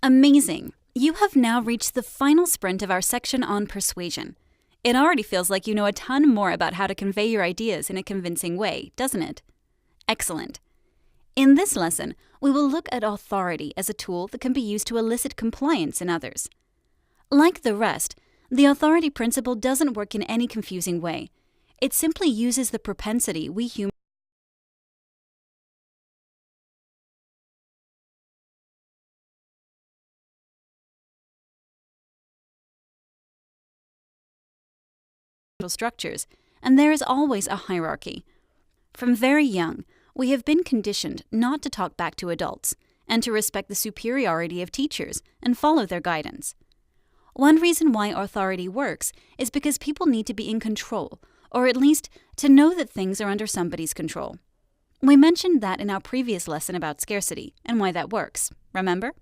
Amazing! You have now reached the final sprint of our section on persuasion. It already feels like you know a ton more about how to convey your ideas in a convincing way, doesn't it? Excellent. In this lesson, we will look at authority as a tool that can be used to elicit compliance in others. Like the rest, the authority principle doesn't work in any confusing way. It simply uses the propensity we humans structures, and there is always a hierarchy. From very young, we have been conditioned not to talk back to adults and to respect the superiority of teachers and follow their guidance. One reason why authority works is because people need to be in control, or at least to know that things are under somebody's control. We mentioned that in our previous lesson about scarcity and why that works, remember?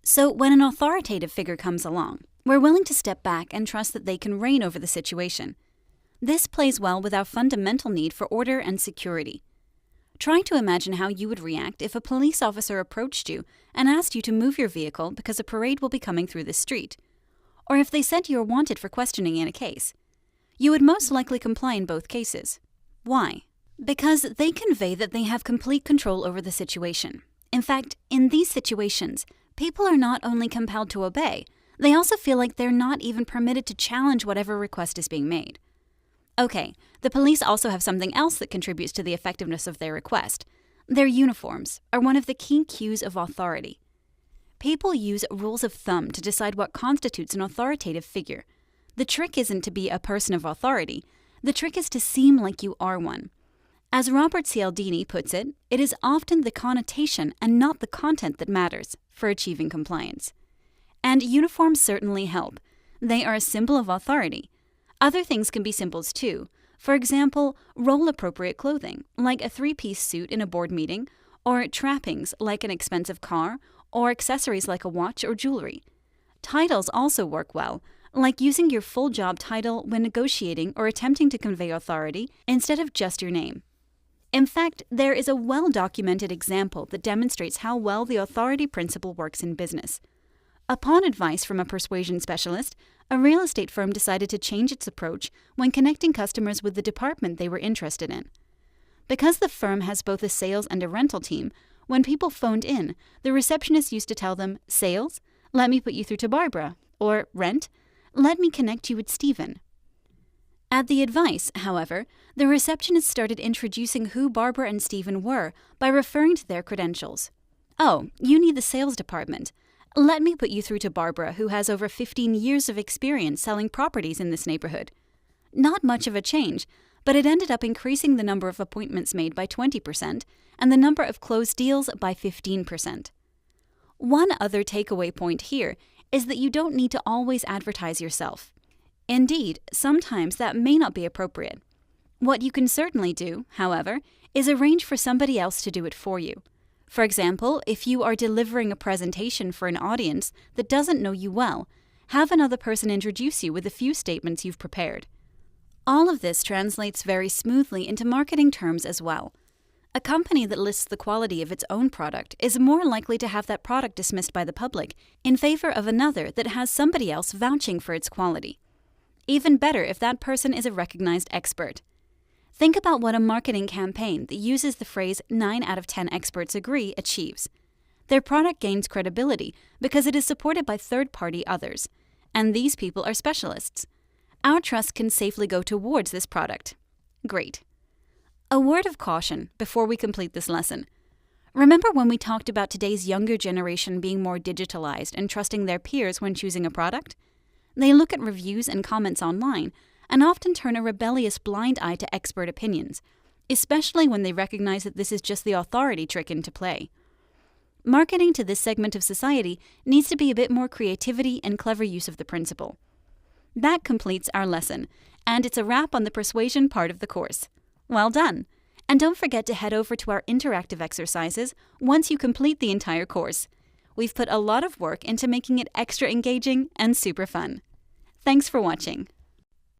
So when an authoritative figure comes along, we're willing to step back and trust that they can reign over the situation. This plays well with our fundamental need for order and security. Try to imagine how you would react if a police officer approached you and asked you to move your vehicle because a parade will be coming through the street, or if they said you are wanted for questioning in a case. You would most likely comply in both cases. Why? Because they convey that they have complete control over the situation. In fact, in these situations, people are not only compelled to obey, they also feel like they're not even permitted to challenge whatever request is being made. Okay, the police also have something else that contributes to the effectiveness of their request. Their uniforms are one of the key cues of authority. People use rules of thumb to decide what constitutes an authoritative figure. The trick isn't to be a person of authority. The trick is to seem like you are one. As Robert Cialdini puts it, it is often the connotation and not the content that matters for achieving compliance. And uniforms certainly help. They are a symbol of authority. Other things can be symbols too. For example, role-appropriate clothing, like a three-piece suit in a board meeting, or trappings like an expensive car, or accessories like a watch or jewelry. Titles also work well, like using your full job title when negotiating or attempting to convey authority instead of just your name. In fact, there is a well-documented example that demonstrates how well the authority principle works in business. Upon advice from a persuasion specialist, a real estate firm decided to change its approach when connecting customers with the department they were interested in. Because the firm has both a sales and a rental team, when people phoned in, the receptionist used to tell them, "Sales? Let me put you through to Barbara," or "Rent? Let me connect you with Stephen." At the advice, however, the receptionist started introducing who Barbara and Stephen were by referring to their credentials. "Oh, you need the sales department. Let me put you through to Barbara, who has over 15 years of experience selling properties in this neighborhood." Not much of a change, but it ended up increasing the number of appointments made by 20% and the number of closed deals by 15%. One other takeaway point here is that you don't need to always advertise yourself. Indeed, sometimes that may not be appropriate. What you can certainly do, however, is arrange for somebody else to do it for you. For example, if you are delivering a presentation for an audience that doesn't know you well, have another person introduce you with a few statements you've prepared. All of this translates very smoothly into marketing terms as well. A company that lists the quality of its own product is more likely to have that product dismissed by the public in favor of another that has somebody else vouching for its quality. Even better if that person is a recognized expert. Think about what a marketing campaign that uses the phrase 9 out of 10 experts agree achieves. Their product gains credibility because it is supported by third-party others, and these people are specialists. Our trust can safely go towards this product. Great. A word of caution before we complete this lesson. Remember when we talked about today's younger generation being more digitalized and trusting their peers when choosing a product? They look at reviews and comments online and often turn a rebellious blind eye to expert opinions, especially when they recognize that this is just the authority trick into play. Marketing to this segment of society needs to be a bit more creativity and clever use of the principle. That completes our lesson, and it's a wrap on the persuasion part of the course. Well done! And don't forget to head over to our interactive exercises once you complete the entire course. We've put a lot of work into making it extra engaging and super fun. Thanks for watching.